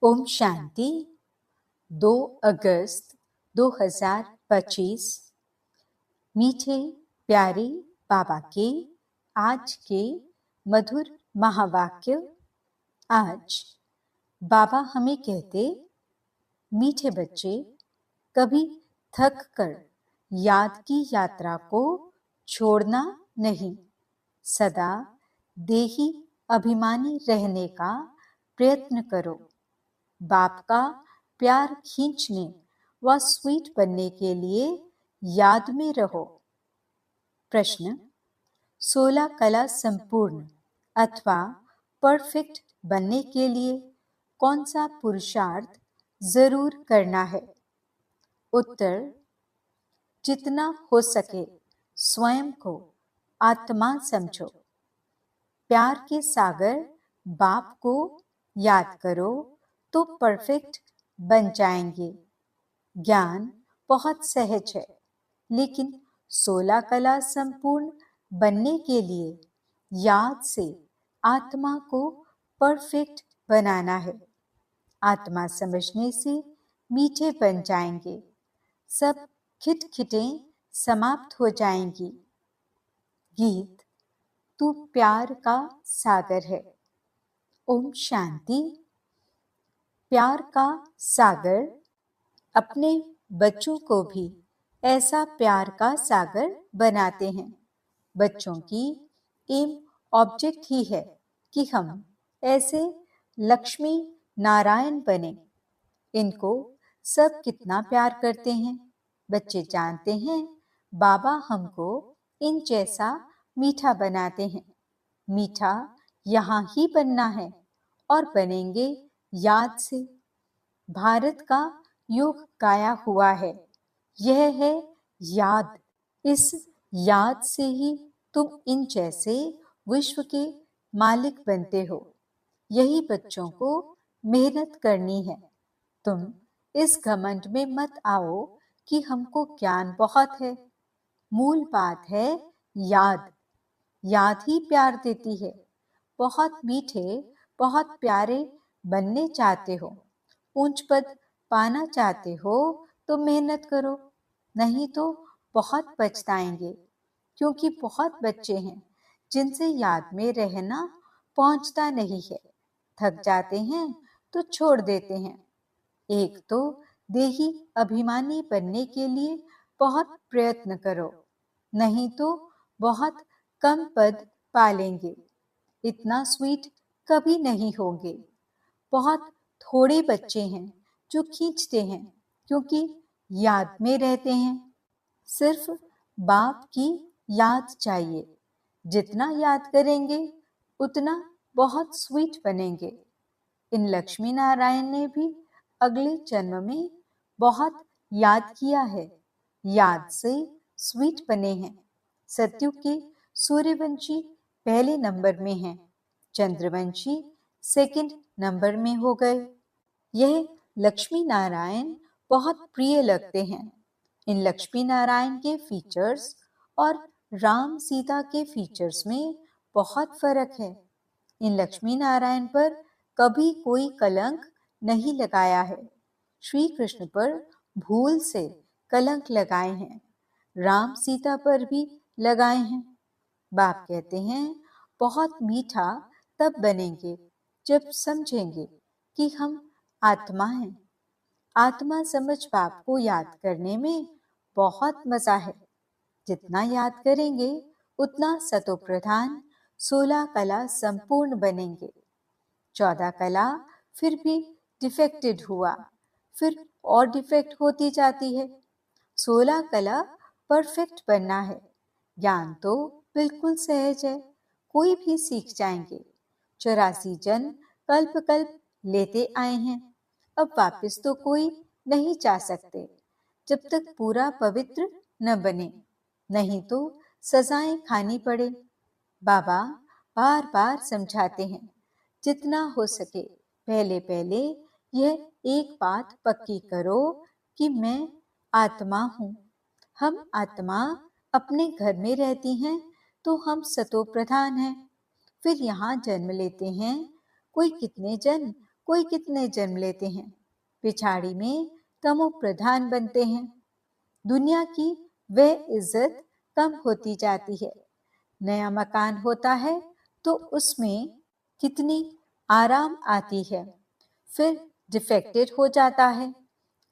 ओम शांति। 2 अगस्त 2025 मीठे प्यारे बाबा के आज के मधुर महावाक्य। आज बाबा हमें कहते, मीठे बच्चे, कभी थक कर याद की यात्रा को छोड़ना नहीं, सदा देही अभिमानी रहने का प्रयत्न करो। बाप का प्यार खींचने व स्वीट बनने के लिए याद में रहो। प्रश्न: 16 कला संपूर्ण अथवा परफेक्ट बनने के लिए कौन सा पुरुषार्थ जरूर करना है? उत्तर: जितना हो सके स्वयं को आत्मा समझो। प्यार के सागर बाप को याद करो तो परफेक्ट बन जाएंगे। ज्ञान बहुत सहज है, लेकिन 16 कला संपूर्ण बनने के लिए याद से आत्मा को परफेक्ट बनाना है। आत्मा समझने से मीठे बन जाएंगे, सब खिटखिटें समाप्त हो जाएंगी। गीत: तू प्यार का सागर है। ओम शांति। प्यार का सागर अपने बच्चों को भी ऐसा प्यार का सागर बनाते हैं। बच्चों की एम ऑब्जेक्ट ही है कि हम ऐसे लक्ष्मी नारायण बने। इनको सब कितना प्यार करते हैं। बच्चे जानते हैं बाबा हमको इन जैसा मीठा बनाते हैं। मीठा यहाँ ही बनना है और बनेंगे याद से। भारत का योग गाया हुआ है, यह है याद। इस याद से ही तुम इन जैसे विश्व के मालिक बनते हो। यही बच्चों को मेहनत करनी है। तुम इस घमंड में मत आओ कि हमको ज्ञान बहुत है। मूल बात है याद। याद ही प्यार देती है। बहुत मीठे, बहुत प्यारे बनने चाहते हो, ऊंच पद पाना चाहते हो तो मेहनत करो, नहीं तो बहुत पछताएंगे। क्योंकि बहुत बच्चे हैं जिनसे याद में रहना पहुंचता नहीं है। थक जाते हैं तो छोड़ देते हैं। एक तो देही अभिमानी बनने के लिए बहुत प्रयत्न करो, नहीं तो बहुत कम पद पालेंगे। इतना स्वीट कभी नहीं होंगे। बहुत थोड़े बच्चे हैं जो खींचते हैं क्योंकि याद में रहते हैं। सिर्फ बाप की याद चाहिए। जितना याद करेंगे उतना बहुत स्वीट बनेंगे। इन लक्ष्मी नारायण ने भी अगले जन्म में बहुत याद किया है। याद से स्वीट बने हैं। सत्युग के सूर्यवंशी पहले नंबर में हैं, चंद्रवंशी सेकंड नंबर में हो गए। यह लक्ष्मी नारायण बहुत प्रिय लगते हैं। इन लक्ष्मी नारायण के फीचर्स और राम सीता के फीचर्स में बहुत फर्क है। इन लक्ष्मी नारायण पर कभी कोई कलंक नहीं लगाया है। श्री कृष्ण पर भूल से कलंक लगाए हैं, राम सीता पर भी लगाए हैं। बाप कहते हैं बहुत मीठा तब बनेंगे जब समझेंगे कि हम आत्मा हैं। आत्मा समझ बाप को याद करने में बहुत मजा है। जितना याद करेंगे उतना सतो प्रधान 16 कला संपूर्ण बनेंगे। 14 कला फिर भी डिफेक्टेड हुआ, फिर और डिफेक्ट होती जाती है। 16 कला परफेक्ट बनना है। ज्ञान तो बिल्कुल सहज है, कोई भी सीख जाएंगे। 84 जन कल्प कल्प लेते आए हैं, अब वापस तो कोई नहीं जा सकते जब तक पूरा पवित्र न बने, नहीं तो सजाएं खानी पड़े। बाबा बार बार समझाते हैं, जितना हो सके पहले पहले यह एक बात पक्की करो कि मैं आत्मा हूँ। हम आत्मा अपने घर में रहती हैं तो हम सतो प्रधान हैं। फिर यहाँ जन्म लेते हैं। कोई कितने जन कोई कितने जन्म लेते हैं, पिछाड़ी में तमो प्रधान बनते हैं। दुनिया की वह इज्जत कम होती जाती है। नया मकान होता है तो उसमें कितनी आराम आती है, फिर डिफेक्टेड हो जाता है,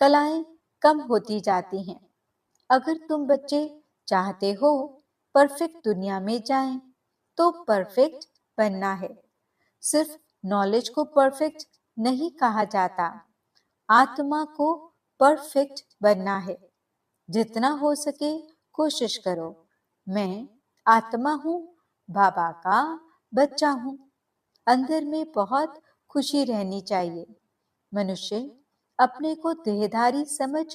कलाएं कम होती जाती हैं। अगर तुम बच्चे चाहते हो परफेक्ट दुनिया में जाएं, तो परफेक्ट बनना है। सिर्फ नॉलेज को परफेक्ट नहीं कहा जाता, आत्मा को परफेक्ट बनना है। जितना हो सके कोशिश करो। मैं आत्मा हूँ, बाबा का बच्चा हूँ। अंदर में बहुत खुशी रहनी चाहिए। मनुष्य अपने को देहधारी समझ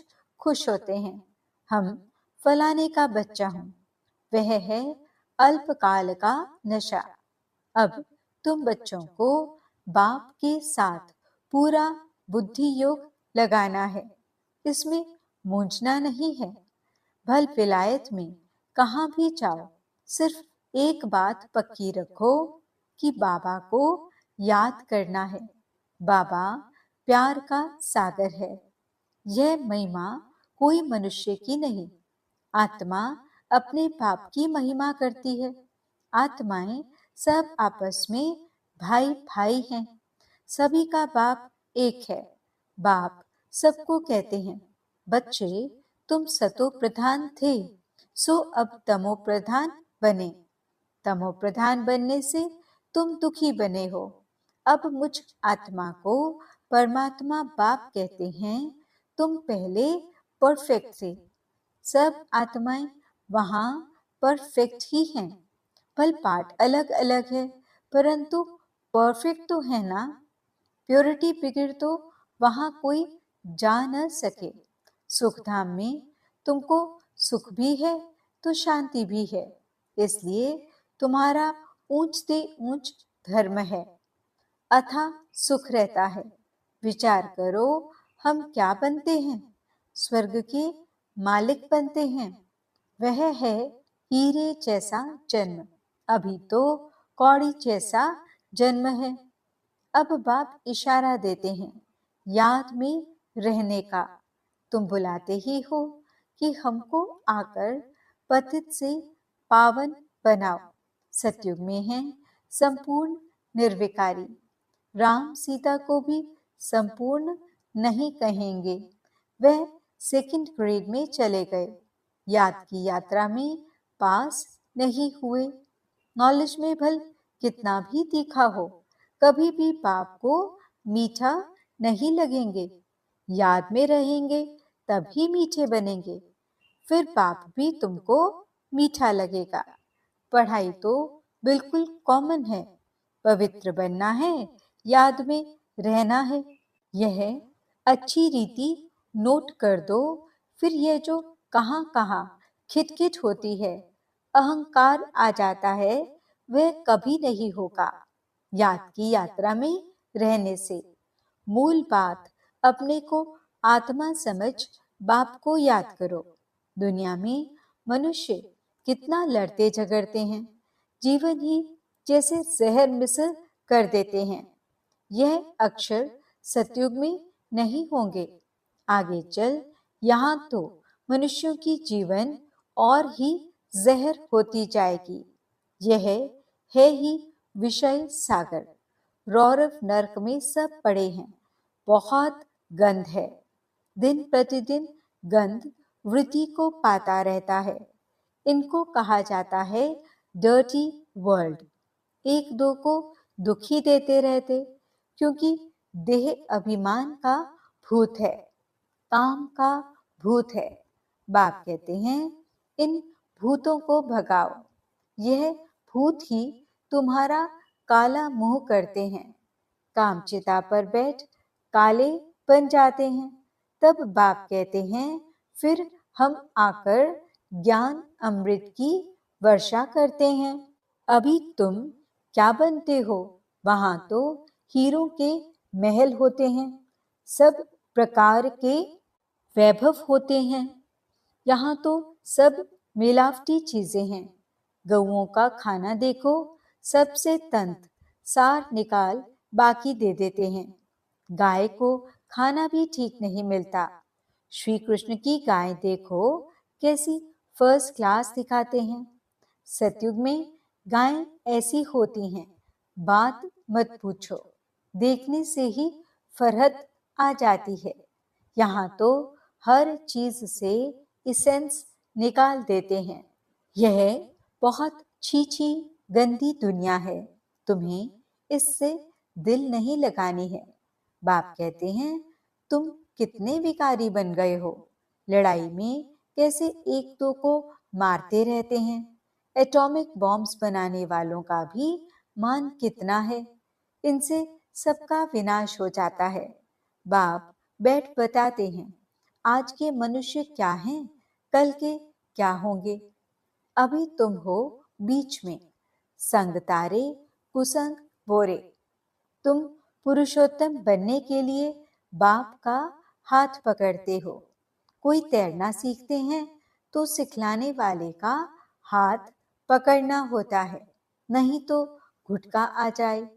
खुश होते हैं। हम फलाने का बच्चा हूँ, वह है अल्पकाल का नशा। अब तुम बच्चों को बाप के साथ पूरा बुद्धि योग लगाना है, इसमें मूंझना नहीं है। भल विलायत में कहाँ भी जाओ, सिर्फ एक बात पक्की रखो कि बाबा को याद करना है। बाबा प्यार का सागर है। यह महिमा कोई मनुष्य की नहीं, आत्मा अपने बाप की महिमा करती है। आत्माएं सब आपस में भाई भाई हैं। सभी का बाप एक है। बाप सबको कहते हैं, बच्चे तुम सतो प्रधान थे, सो अब तमो प्रधान बने। तमो प्रधान बनने से तुम दुखी बने हो। अब मुझ आत्मा को परमात्मा बाप कहते हैं। तुम पहले परफेक्ट थे। सब आत्माएं वहां परफेक्ट ही हैं। भल पार्ट अलग अलग है, परंतु परफेक्ट तो है ना। प्योरिटी बिगड़ तो वहां कोई जा न सके। सुख धाम में तुमको सुख भी है तो शांति भी है, इसलिए तुम्हारा ऊंचते ऊंच धर्म है, अथा सुख रहता है। विचार करो, हम क्या बनते हैं? स्वर्ग के मालिक बनते हैं। वह है हीरे जैसा जन्म। अभी तो कौड़ी जैसा जन्म है। अब बाप इशारा देते हैं याद में रहने का। तुम बुलाते ही हो कि हमको आकर पतित से पावन बनाओ। सतयुग में है संपूर्ण निर्विकारी। राम सीता को भी संपूर्ण नहीं कहेंगे, वह सेकंड ग्रेड में चले गए। याद की यात्रा में पास नहीं हुए। नॉलेज में भल कितना भी तीखा हो, कभी भी बाप को मीठा नहीं लगेंगे। याद में रहेंगे तभी मीठे बनेंगे, फिर बाप भी तुमको मीठा लगेगा। पढ़ाई तो बिल्कुल कॉमन है। पवित्र बनना है, याद में रहना है। यह अच्छी रीति नोट कर दो। फिर यह जो कहाँ कहाँ खिटखिट होती है, अहंकार आ जाता है, वह कभी नहीं होगा याद की यात्रा में रहने से। मूल बात अपने को आत्मा समझ बाप को याद करो। दुनिया में मनुष्य कितना लड़ते झगड़ते हैं, जीवन ही जैसे जहर मिसल कर देते हैं। यह अक्षर सतयुग में नहीं होंगे। आगे चल यहाँ तो मनुष्यों की जीवन और ही जहर होती जाएगी। यह है ही विषय सागर। रौरव नरक में सब पड़े हैं। बहुत गंध है। दिन प्रतिदिन गंध वृद्धि को पाता रहता है। इनको कहा जाता है डर्टी वर्ल्ड। एक दो को दुखी देते रहते, क्योंकि देह अभिमान का भूत है, काम का भूत है। बाप कहते हैं इन भूतों को भगाओ। यह भूत ही तुम्हारा काला मुंह करते हैं। कामचिता पर बैठ काले बन जाते हैं। तब बाप कहते हैं फिर हम आकर ज्ञान अमृत की वर्षा करते हैं। अभी तुम क्या बनते हो? वहां तो हीरों के महल होते हैं, सब प्रकार के वैभव होते हैं। यहाँ तो सब मिलावटी चीजें हैं। गऊओं का खाना देखो, सबसे तंत सार निकाल बाकी दे देते हैं। गाय को खाना भी ठीक नहीं मिलता। श्री कृष्ण की गाय देखो कैसी फर्स्ट क्लास दिखाते हैं। सतयुग में गायें ऐसी होती हैं, बात मत पूछो, देखने से ही फरहत आ जाती है। यहाँ तो हर चीज से इसेंस निकाल देते हैं। यह बहुत छी गंदी दुनिया है, तुम्हें इससे दिल नहीं लगानी है। बाप कहते हैं, तुम कितने विकारी बन गए हो, लड़ाई में कैसे एक दो को मारते रहते हैं। एटॉमिक बॉम्ब्स बनाने वालों का भी मान कितना है, इनसे सबका विनाश हो जाता है। बाप बैठ बताते हैं, आज के मनुष्य क्या हैं, कल के क्या होंगे। अभी तुम हो बीच में, संग तारे कुसंग बोरे। तुम पुरुषोत्तम बनने के लिए बाप का हाथ पकड़ते हो। कोई तैरना सीखते हैं तो सिखलाने वाले का हाथ पकड़ना होता है, नहीं तो घुटका आ जाए,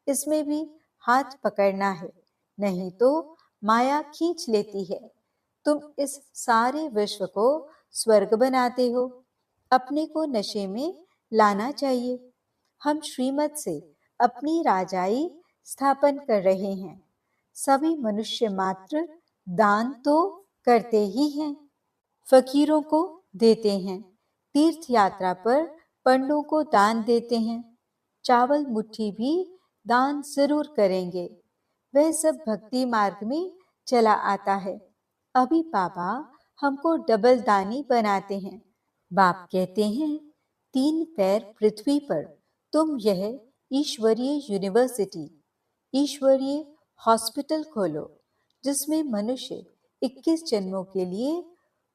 इसमें भी हाथ पकड़ना है, नहीं तो माया खींच लेती है। तुम इस सारे विश्व को स्वर्ग बनाते हो, अपने को नशे में लाना चाहिए। हम श्रीमत से अपनी राजाई स्थापन कर रहे हैं। सभी मनुष्य मात्र दान तो करते ही हैं, फकीरों को देते हैं, तीर्थ यात्रा पर पंडों को दान देते हैं, चावल मुट्ठी भी दान जरूर करेंगे। वह सब भक्ति मार्ग में चला आता है। अभी बाबा हमको डबल दानी बनाते हैं। बाप कहते हैं, 3 पैर पृथ्वी पर तुम यह ईश्वरीय यूनिवर्सिटी, ईश्वरीय हॉस्पिटल खोलो, जिसमें मनुष्य 21 जन्मों के लिए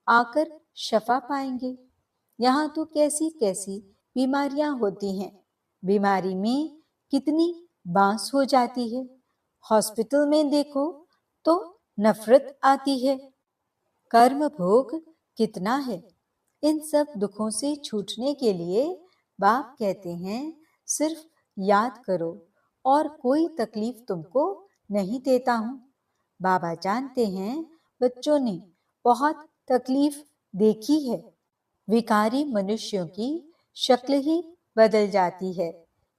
आकर शफा पाएंगे। यहाँ तो कैसी कैसी बीमारियां होती हैं, बीमारी में कितनी बांस हो जाती है। हॉस्पिटल में देखो तो नफरत आती है। कर्म भोग कितना है। इन सब दुखों से छूटने के लिए बाप कहते हैं, सिर्फ याद करो और कोई तकलीफ तुमको नहीं देता हूँ। बाबा जानते हैं बच्चों ने बहुत तकलीफ देखी है। विकारी मनुष्यों की शक्ल ही बदल जाती है,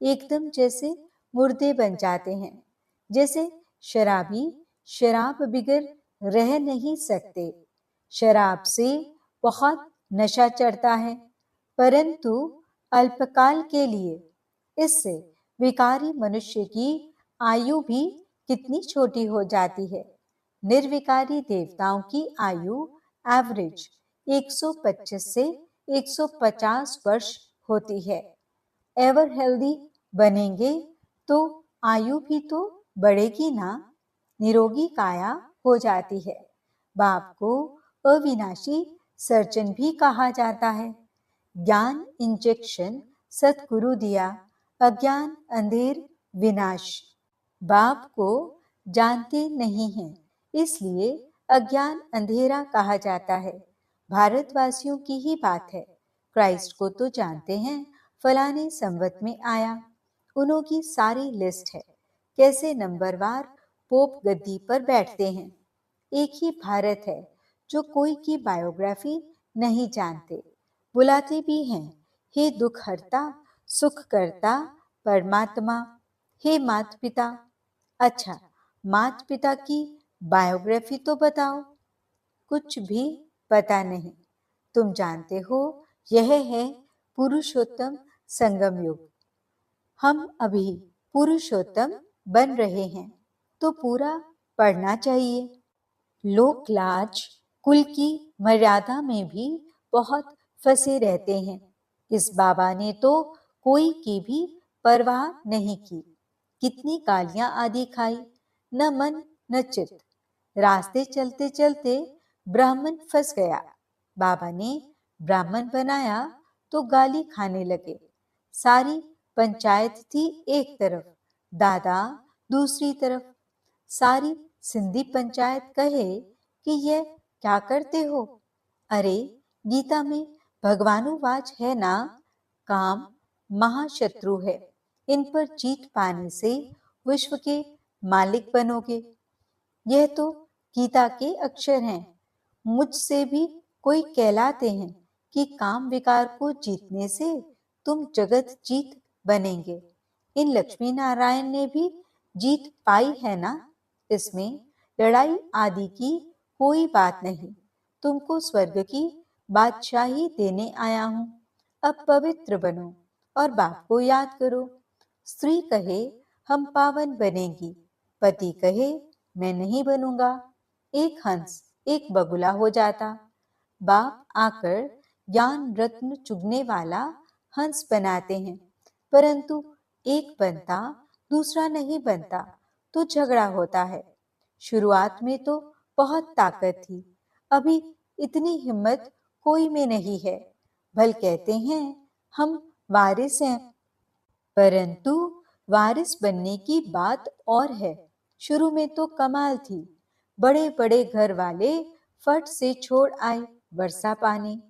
एकदम जैसे मुर्दे बन जाते हैं। जैसे शराबी शराब बिगर रह नहीं सकते। शराब से बहुत नशा चढ़ता है, परंतु अल्पकाल के लिए। इससे विकारी मनुष्य की आयु भी कितनी छोटी हो जाती है। निर्विकारी देवताओं की आयु एवरेज 125 से 150 वर्ष होती है। एवर हेल्दी बनेंगे तो आयु भी तो बढ़ेगी ना, निरोगी काया हो जाती है। बाप को अविनाशी सर्जन भी कहा जाता है। ज्ञान इंजेक्शन सतगुरु दिया, अज्ञान अंधेर विनाश। बाप को जानते नहीं हैं, इसलिए अज्ञान अंधेरा कहा जाता है। भारतवासियों की ही बात है। क्राइस्ट को तो जानते हैं, फलाने संवत में आया। उन्हों की सारी लिस्ट है, कैसे नंबरवार पोप गद्दी पर बैठते हैं। एक ही भारत है जो कोई की बायोग्राफी नहीं जानते। बुलाते भी हैं, हे दुख हरता सुख करता परमात्मा, हे मात पिता। अच्छा, मात पिता की बायोग्राफी तो बताओ। कुछ भी पता नहीं। तुम जानते हो यह है पुरुषोत्तम संगम युग। हम अभी पुरुषोत्तम बन रहे हैं, तो पूरा पढ़ना चाहिए। लोक लाज कुल की मर्यादा में भी बहुत फंसे रहते हैं। इस बाबा ने तो कोई की भी परवाह नहीं की। कितनी गालियां आदि खाई, न मन न चित। रास्ते चलते चलते ब्राह्मण फंस गया। बाबा ने ब्राह्मण बनाया तो गाली खाने लगे। सारी पंचायत थी एक तरफ, दादा दूसरी तरफ। सारी सिंधी पंचायत कहे कि यह क्या करते हो। अरे, गीता में भगवानुवाच है ना, काम महाशत्रु है, इन पर जीत पाने से विश्व के मालिक बनोगे। यह तो गीता के अक्षर हैं। मुझसे भी कोई कहलाते हैं कि काम विकार को जीतने से तुम जगत जीत बनेंगे। इन लक्ष्मी नारायण ने भी जीत पाई है ना। इसमें लड़ाई आदि की कोई बात नहीं। तुमको स्वर्ग की बादशाही देने आया हूं। अब पवित्र बनो और बाप को याद करो। स्त्री कहे हम पावन बनेंगी, पति कहे मैं नहीं बनूंगा। एक हंस एक बगुला हो जाता। बाप आकर ज्ञान रत्न चुगने वाला हंस बनाते हैं, परंतु एक बनता दूसरा नहीं बनता तो झगड़ा होता है। शुरुआत में तो बहुत ताकत थी, अभी इतनी हिम्मत कोई में नहीं है। भल कहते हैं हम वारिस हैं, परंतु वारिस बनने की बात और है। शुरू में तो कमाल थी, बड़े बड़े घर वाले फट से छोड़ आए वर्षा पानी,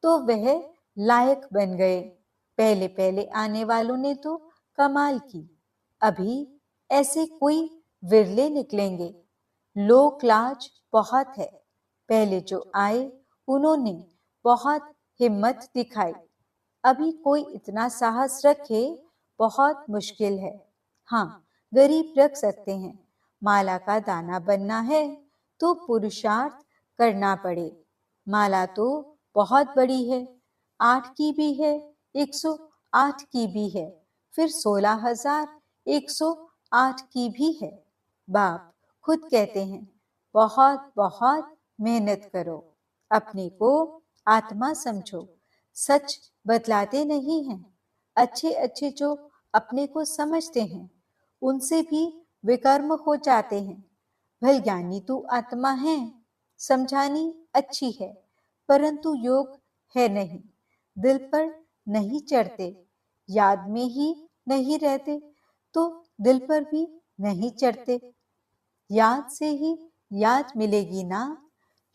तो वह लायक बन गए। पहले पहले आने वालों ने तो कमाल की, अभी ऐसे कोई विरले निकलेंगे। लोक लाज बहुत है। पहले जो आए उन्होंने बहुत हिम्मत दिखाई, अभी कोई इतना साहस रखे बहुत मुश्किल है। हाँ, गरीब रख सकते हैं। माला का दाना बनना है तो पुरुषार्थ करना पड़े। माला तो बहुत बड़ी है, 8 की भी है, 108 की भी है, फिर 16,108 की भी है। बाप खुद कहते हैं बहुत बहुत मेहनत करो, अपने को आत्मा समझो। सच बतलाते नहीं हैं। अच्छे अच्छे जो अपने को समझते हैं उनसे भी विकर्म हो जाते हैं। भल ज्ञानी तू आत्मा है, समझानी अच्छी है, परंतु योग है नहीं, दिल पर नहीं चढ़ते, याद में ही नहीं रहते तो दिल पर भी नहीं चढ़ते। याद से ही याद मिलेगी ना।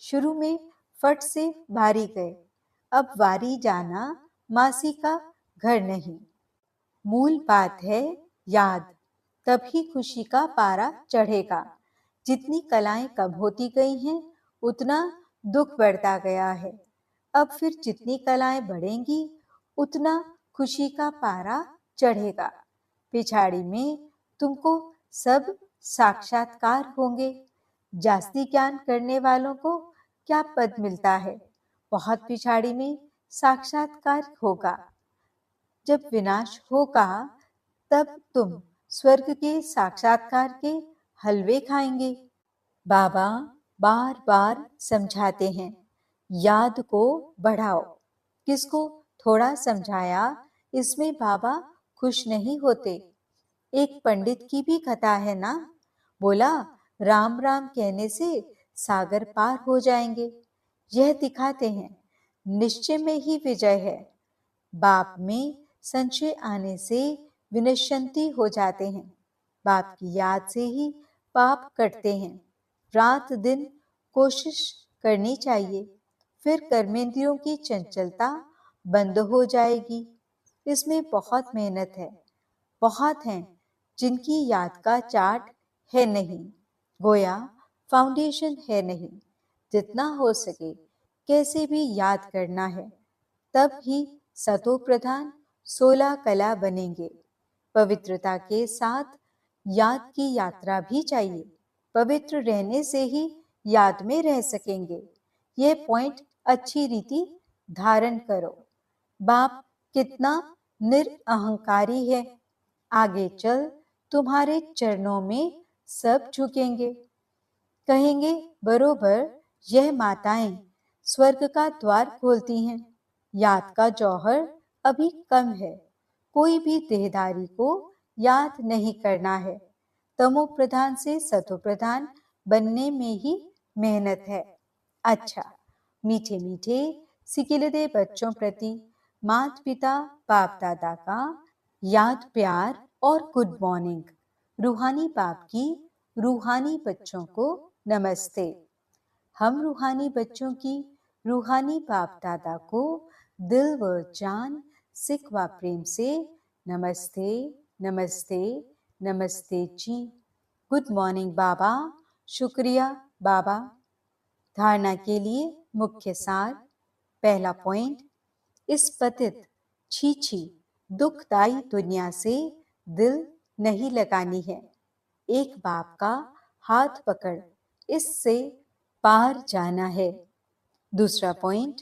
शुरू में फट से भारी गए, अब वारी जाना मासी का घर नहीं। मूल बात है याद, तभी खुशी का पारा चढ़ेगा। जितनी कलाएं कम होती गई हैं उतना दुख बढ़ता गया है। अब फिर जितनी कलाएं बढ़ेंगी उतना खुशी का पारा चढ़ेगा। पिछाड़ी में तुमको सब साक्षात्कार होंगे। जास्ती ज्ञान करने वालों को क्या पद मिलता है, बहुत पिछाड़ी में साक्षात्कार होगा। जब विनाश होगा तब तुम स्वर्ग के साक्षात्कार के हलवे खाएंगे। बाबा बार बार समझाते हैं याद को बढ़ाओ। किसको थोड़ा समझाया इसमें बाबा खुश नहीं होते। एक पंडित की भी कथा है ना, बोला राम राम कहने से सागर पार हो जाएंगे। यह दिखाते हैं निश्चय में ही विजय है। बाप में संशय आने से विनश्यंती हो जाते हैं। बाप की याद से ही पाप कटते हैं। रात दिन कोशिश करनी चाहिए, फिर कर्मेंद्रियों की चंचलता बंद हो जाएगी। इसमें बहुत मेहनत है। बहुत हैं जिनकी याद का चार्ट है नहीं, गोया फाउंडेशन है नहीं। जितना हो सके कैसे भी याद करना है, तब ही सतो प्रधान 16 कला बनेंगे। पवित्रता के साथ याद की यात्रा भी चाहिए। पवित्र रहने से ही याद में रह सकेंगे। यह पॉइंट अच्छी रीति धारण करो। बाप कितना निरअहंकारी है। आगे चल तुम्हारे चरणों में सब झुकेंगे। कहेंगे बरोबर यह माताएं स्वर्ग का द्वार खोलती हैं। याद का जौहर अभी कम है। कोई भी देहधारी को याद नहीं करना है। तमो प्रधान से सतो प्रधान बनने में ही मेहनत है। अच्छा, मीठे मीठे सिकिलदे बच्चों प्रति माता पिता बाप दादा का याद प्यार और गुड मॉर्निंग। रूहानी बाप की रूहानी बच्चों को नमस्ते। हम रूहानी बच्चों की रूहानी बाप दादा को दिल व जान सिख व प्रेम से नमस्ते नमस्ते नमस्ते जी। गुड मॉर्निंग बाबा, शुक्रिया बाबा। धारणा के लिए मुख्य सार। पहला पॉइंट, इस पतित छीछी दुखदाई दुनिया से दिल नहीं लगानी है। एक बाप का हाथ पकड़ इससे पार जाना है। दूसरा पॉइंट,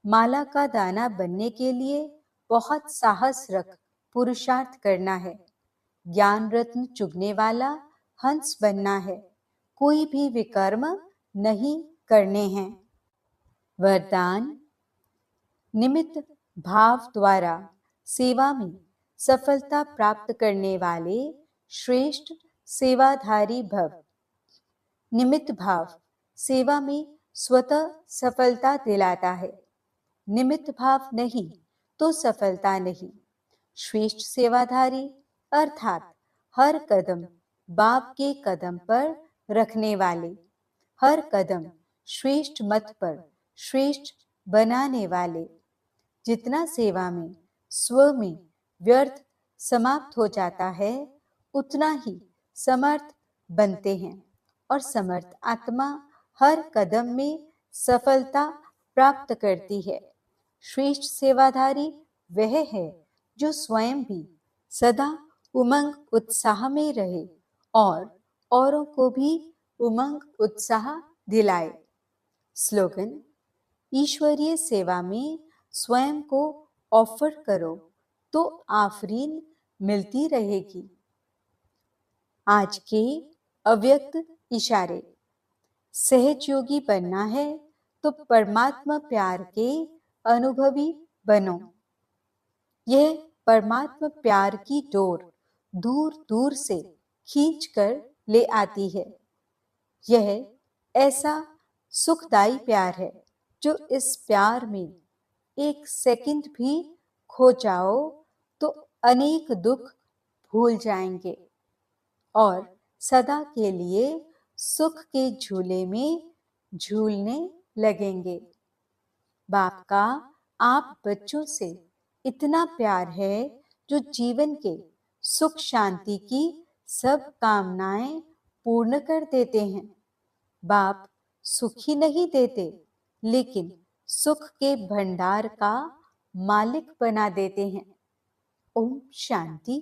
माला का दाना बनने के लिए बहुत साहस रख पुरुषार्थ करना है। ज्ञान रत्न चुगने वाला हंस बनना है। कोई भी विकर्म नहीं करने हैं। वरदान, निमित्त भाव द्वारा सेवा में सफलता प्राप्त करने वाले श्रेष्ठ सेवाधारी भव। निमित्त भाव सेवा में स्वतः सफलता दिलाता है। निमित्त भाव नहीं तो सफलता नहीं। श्रेष्ठ सेवाधारी अर्थात हर कदम बाप के कदम पर रखने वाले, हर कदम श्रेष्ठ मत पर श्रेष्ठ बनाने वाले। जितना सेवा में स्व में व्यर्थ समाप्त हो जाता है, उतना ही समर्थ बनते हैं और समर्थ आत्मा हर कदम में सफलता प्राप्त करती है। श्रेष्ठ सेवाधारी वह है जो स्वयं भी सदा उमंग उत्साह में रहे और औरों को भी उमंग उत्साह दिलाए। स्लोगन, ईश्वरीय सेवा में स्वयं को ऑफर करो तो आफरीन मिलती रहेगी। आज के अव्यक्त इशारे। सहजयोगी बनना है तो परमात्मा प्यार के अनुभवी बनो। यह परमात्मा प्यार की डोर दूर दूर से खींचकर ले आती है। यह ऐसा सुखदाई प्यार है जो इस प्यार में एक सेकंड भी खो जाओ तो अनेक दुख भूल जाएंगे और सदा के लिए सुख के झूले में झूलने लगेंगे। बाप का आप बच्चों से इतना प्यार है जो जीवन के सुख शांति की सब कामनाएं पूर्ण कर देते हैं। बाप सुख ही नहीं देते, लेकिन सुख के भंडार का मालिक बना देते हैं। ओम शांति।